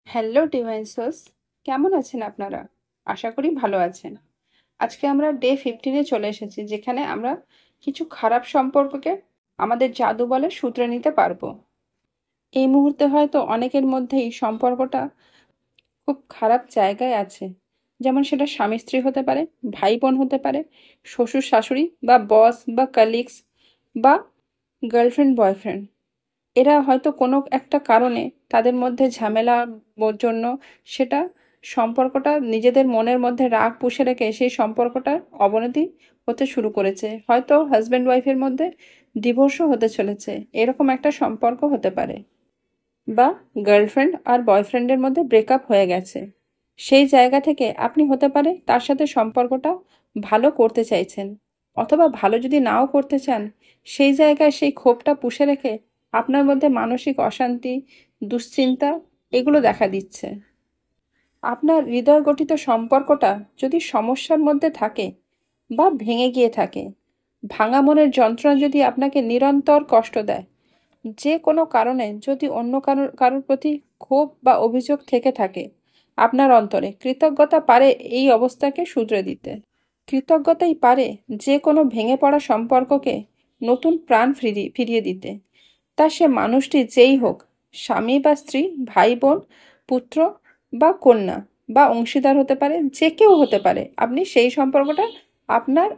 Hello divine source, কেমন আছেন আপনারা? আশা করি ভালো আছেন। আজকে আমরা ডে 15-এ চলে এসেছি, যেখানে আমরা কিছু খারাপ সম্পর্ককে আমাদের জাদু বলে শুধরে নিতে পারবো। এই মুহূর্তে হয়তো অনেকের মধ্যেই সম্পর্কটা খুব খারাপ জায়গায় আছে, যেমন সেটা স্বামী স্ত্রী হতে পারে, ভাই বোন হতে পারে, শ্বশুর শাশুড়ি বা বস বা কালিগস বা গার্লফ্রেন্ড বয়ফ্রেন্ড। এরা হয়তো কোনো একটা কারণে তাদের মধ্যে ঝামেলা জন্য সেটা সম্পর্কটা নিজেদের মনের মধ্যে রাগ পুষে রেখে সেই সম্পর্কটার অবনতি হতে শুরু করেছে। হয়তো হাজব্যান্ড ওয়াইফের মধ্যে ডিভোর্সও হতে চলেছে, এরকম একটা সম্পর্ক হতে পারে। বা গার্লফ্রেন্ড আর বয়ফ্রেন্ডের মধ্যে ব্রেকআপ হয়ে গেছে। সেই জায়গা থেকে আপনি হতে পারে তার সাথে সম্পর্কটা ভালো করতে চাইছেন, অথবা ভালো যদি নাও করতে চান, সেই জায়গায় সেই ক্ষোভটা পুষে রেখে আপনার মধ্যে মানসিক অশান্তি, দুশ্চিন্তা এগুলো দেখা দিচ্ছে। আপনার হৃদয় গঠিত সম্পর্কটা যদি সমস্যার মধ্যে থাকে বা ভেঙে গিয়ে থাকে, ভাঙা মনের যন্ত্রণা যদি আপনাকে নিরন্তর কষ্ট দেয়, যে কোনো কারণে যদি অন্য কারোর প্রতি ক্ষোভ বা অভিযোগ থেকে থাকে, আপনার অন্তরে কৃতজ্ঞতা পারে এই অবস্থাকে শুধরে দিতে। কৃতজ্ঞতাই পারে যে কোনো ভেঙে পড়া সম্পর্ককে নতুন প্রাণ ফিরিয়ে দিতে। তা সে মানুষটি যেই হোক, স্বামী বা স্ত্রী, ভাই বোন, পুত্র বা কন্যা বা অংশীদার হতে পারে, যে কেউ হতে পারে। আপনি সেই সম্পর্কটা আপনার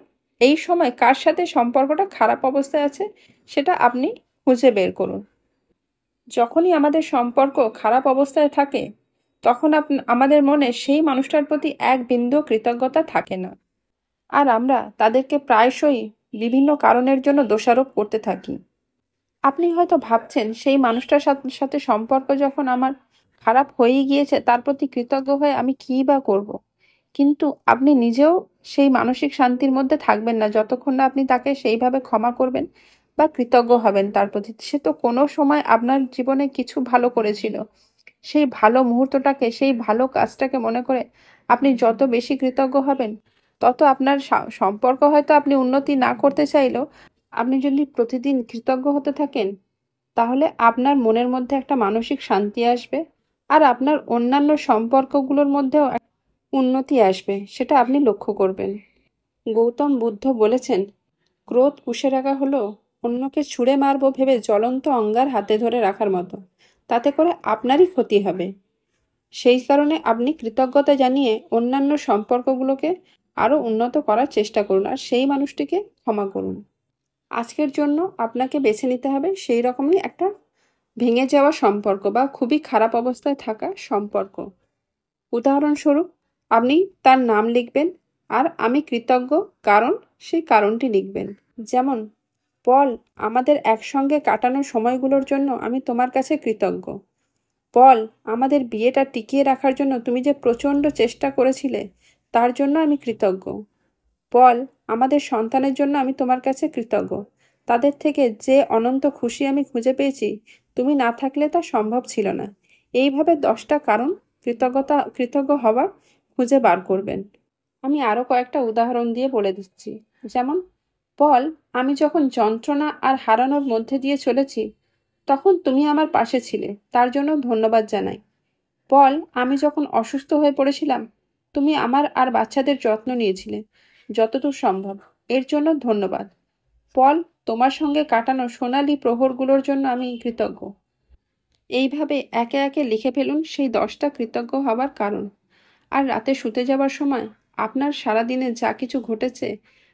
এই সময় কার সাথে সম্পর্কটা খারাপ অবস্থায় আছে সেটা আপনি খুঁজে বের করুন। যখনই আমাদের সম্পর্ক খারাপ অবস্থায় থাকে, তখন আমাদের মনে সেই মানুষটার প্রতি এক বিন্দু কৃতজ্ঞতা থাকে না, আর আমরা তাদেরকে প্রায়শই বিভিন্ন কারণের জন্য দোষারোপ করতে থাকি। আপনি হয়তো ভাবছেন সেই মানুষটার সাথে সম্পর্ক যখন আমার খারাপ হয়েই গিয়েছে, তার প্রতি কৃতজ্ঞ হয়ে আমি কী বা করব। কিন্তু আপনি নিজেও সেই মানসিক শান্তির মধ্যে থাকবেন না যতক্ষণ না আপনি তাকে সেইভাবে ক্ষমা করবেন বা কৃতজ্ঞ হবেন তার প্রতি। সে তো কোনো সময় আপনার জীবনে কিছু ভালো করেছিল, সেই ভালো মুহূর্তটাকে, সেই ভালো কাজটাকে মনে করে আপনি যত বেশি কৃতজ্ঞ হবেন, তত আপনার সম্পর্ক হয়তো আপনি উন্নতি না করতে চাইলেও, আপনি যদি প্রতিদিন কৃতজ্ঞ হতে থাকেন, তাহলে আপনার মনের মধ্যে একটা মানসিক শান্তি আসবে, আর আপনার অন্যান্য সম্পর্কগুলোর মধ্যেও উন্নতি আসবে, সেটা আপনি লক্ষ্য করবেন। গৌতম বুদ্ধ বলেছেন, ক্রোধ পুষে রাখা হলো অন্যকে ছুঁড়ে মারবো ভেবে জ্বলন্ত অঙ্গার হাতে ধরে রাখার মতো, তাতে করে আপনারই ক্ষতি হবে। সেই কারণে আপনি কৃতজ্ঞতা জানিয়ে অন্যান্য সম্পর্কগুলোকে আরও উন্নত করার চেষ্টা করুন, আর সেই মানুষটিকে ক্ষমা করুন। আজকের জন্য আপনাকে বেছে নিতে হবে সেই রকমই একটা ভেঙে যাওয়া সম্পর্ক বা খুবই খারাপ অবস্থায় থাকা সম্পর্ক। উদাহরণস্বরূপ, আপনি তার নাম লিখবেন, আর আমি কৃতজ্ঞ কারণ সেই কারণটি লিখবেন। যেমন, পল, আমাদের একসঙ্গে কাটানো সময়গুলোর জন্য আমি তোমার কাছে কৃতজ্ঞ। পল, আমাদের বিয়েটা টিকিয়ে রাখার জন্য তুমি যে প্রচণ্ড চেষ্টা করেছিলে, তার জন্য আমি কৃতজ্ঞ। পল, আমাদের সন্তানের জন্য আমি তোমার কাছে কৃতজ্ঞ। তাদের থেকে যে অনন্ত খুশি আমি খুঁজে পেয়েছি, তুমি না থাকলে তা সম্ভব ছিল না। এইভাবে 10টা কারণ কৃতজ্ঞ হওয়ার খুঁজে বার করবেন। আমি আরও কয়েকটা উদাহরণ দিয়ে বলে দিচ্ছি। যেমন, পল, আমি যখন যন্ত্রণা আর হারানোর মধ্যে দিয়ে চলেছি, তখন তুমি আমার পাশে ছিলে, তার জন্য ধন্যবাদ জানাই। পল, আমি যখন অসুস্থ হয়ে পড়েছিলাম, তুমি আমার আর বাচ্চাদের যত্ন নিয়েছিলে যতদূর সম্ভব, এর জন্য ধন্যবাদ। পল, তোমার সঙ্গে কাটানো সোনালি প্রহরগুলোর জন্য আমি কৃতজ্ঞ। এইভাবে একে একে লিখে ফেলুন সেই 10টা কৃতজ্ঞ হওয়ার কারণ। আর রাতে শুতে যাবার সময় আপনার সারাদিনে যা কিছু ঘটেছে,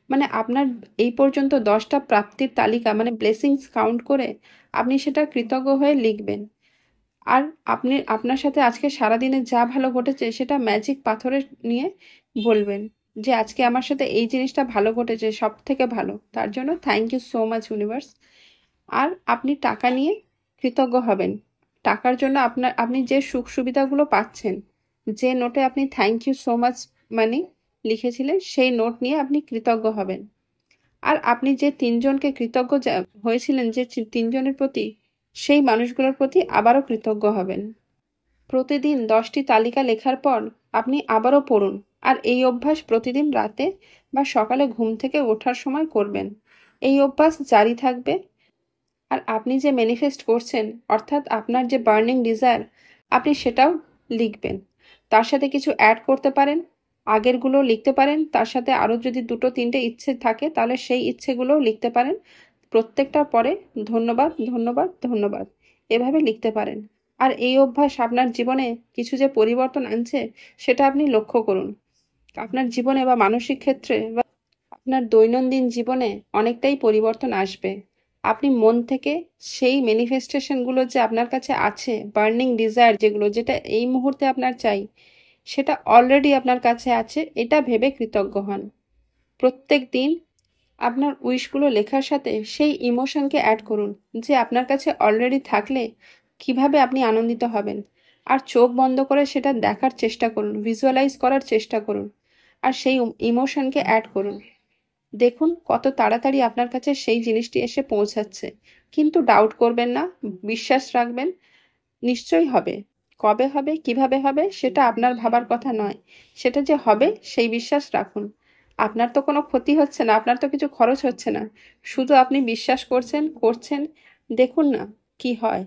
মানে আপনার এই পর্যন্ত 10টা প্রাপ্তির তালিকা, মানে ব্লেসিংস কাউন্ট করে আপনি সেটা কৃতজ্ঞ হয়ে লিখবেন। আর আপনি আপনার সাথে আজকে সারাদিনে যা ভালো ঘটেছে সেটা ম্যাজিক পাথরে নিয়ে বলবেন যে আজকে আমার সাথে এই জিনিসটা ভালো ঘটেছে, সব থেকে ভালো, তার জন্য thank you so much universe. আর আপনি টাকা নিয়ে কৃতজ্ঞ হবেন। টাকার জন্য আপনি যে সুখ সুবিধাগুলো পাচ্ছেন, যে নোটে আপনি thank you so much money লিখেছিলেন, সেই নোট নিয়ে আপনি কৃতজ্ঞ হবেন। আর আপনি যে 3জনকে কৃতজ্ঞ হয়েছিলেন, যে 3জনের প্রতি, সেই মানুষগুলোর প্রতি আবারও কৃতজ্ঞ হবেন। প্রতিদিন 10টি তালিকা লেখার পর আপনি আবারও পড়ুন, আর এই অভ্যাস প্রতিদিন রাতে বা সকালে ঘুম থেকে ওঠার সময় করবেন। এই অভ্যাস জারি থাকবে, আর আপনি যে ম্যানিফেস্ট করছেন, অর্থাৎ আপনার যে বার্নিং ডিজায়ার, আপনি সেটাও লিখবেন। তার সাথে কিছু অ্যাড করতে পারেন, আগেরগুলো লিখতে পারেন, তার সাথে আরও যদি 2-3টে ইচ্ছে থাকে তাহলে সেই ইচ্ছেগুলোও লিখতে পারেন। প্রত্যেকটার পরে ধন্যবাদ, ধন্যবাদ, ধন্যবাদ এভাবে লিখতে পারেন। আর এই অভ্যাস আপনার জীবনে কিছু যে পরিবর্তন আনছে সেটা আপনি লক্ষ্য করুন। আপনার জীবনে বা মানসিক ক্ষেত্রে বা আপনার দৈনন্দিন জীবনে অনেকটাই পরিবর্তন আসবে। আপনি মন থেকে সেই ম্যানিফেস্টেশনগুলো যে আপনার কাছে আছে, বার্নিং ডিজায়ার যেগুলো, যেটা এই মুহূর্তে আপনার চাই, সেটা অলরেডি আপনার কাছে আছে, এটা ভেবে কৃতজ্ঞ হন। প্রত্যেক দিন আপনার উইশগুলো লেখার সাথে সেই ইমোশনকে অ্যাড করুন যে আপনার কাছে অলরেডি থাকলে কিভাবে আপনি আনন্দিত হবেন। আর চোখ বন্ধ করে সেটা দেখার চেষ্টা করুন, ভিজুয়ালাইজ করার চেষ্টা করুন, আর সেই ইমোশনকে অ্যাড করুন। দেখুন কত তাড়াতাড়ি আপনার কাছে সেই জিনিসটি এসে পৌঁছাচ্ছে। কিন্তু ডাউট করবেন না, বিশ্বাস রাখবেন, নিশ্চয়ই হবে। কবে হবে, কিভাবে হবে সেটা আপনার ভাবার কথা নয়, সেটা যে হবে সেই বিশ্বাস রাখুন। আপনার তো কোনো ক্ষতি হচ্ছে না, আপনার তো কিছু খরচ হচ্ছে না, শুধু আপনি বিশ্বাস করছেন। দেখুন না কি হয়।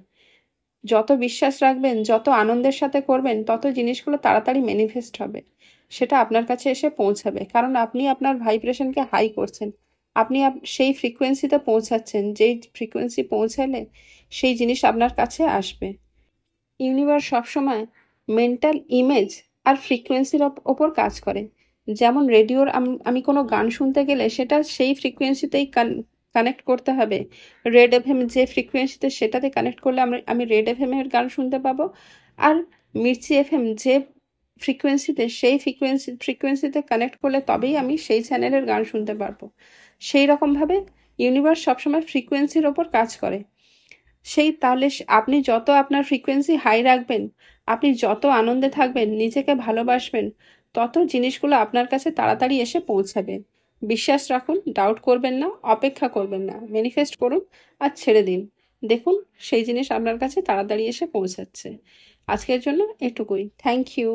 যত বিশ্বাস রাখবেন, যত আনন্দের সাথে করবেন, তত জিনিসগুলো তাড়াতাড়ি ম্যানিফেস্ট হবে, সেটা আপনার কাছে এসে পৌঁছাবে। কারণ আপনি আপনার ভাইব্রেশনকে হাই করছেন, আপনি সেই ফ্রিকোয়েন্সিতে পৌঁছাচ্ছেন, যেই ফ্রিকোয়েন্সি পৌঁছালে সেই জিনিস আপনার কাছে আসবে। ইউনিভার্স সবসময় মেন্টাল ইমেজ আর ফ্রিকোয়েন্সির ওপর কাজ করে। যেমন রেডিওর আমি কোনো গান শুনতে গেলে সেটা সেই ফ্রিকোয়েন্সিতেই কানেক্ট করতে হবে। রেড এফএম যে ফ্রিকোয়েন্সিতে, সেটাতে কানেক্ট করলে আমি রেড এফএম এর গান শুনতে পাবো। আর মির্চি এফএম যে ফ্রিকোয়েন্সিতে, সেই ফ্রিকোয়েন্সিতে কানেক্ট করলে তবেই আমি সেই চ্যানেলের গান শুনতে পারবো। সেই রকমভাবে ইউনিভার্স সবসময় ফ্রিকোয়েন্সির ওপর কাজ করে। তাহলে আপনি যত আপনার ফ্রিকোয়েন্সি হাই রাখবেন, আপনি যত আনন্দে থাকবেন, নিজেকে ভালোবাসবেন, তত জিনিসগুলো আপনার কাছে তাড়াতাড়ি এসে পৌঁছাবে। বিশ্বাস রাখুন, ডাউট করবেন না, অপেক্ষা করবেন না, ম্যানিফেস্ট করুন আর ছেড়ে দিন। দেখুন সেই জিনিস আপনার কাছে তাড়াতাড়ি এসে পৌঁছাচ্ছে। আজকের জন্য এটুকুই। Thank you.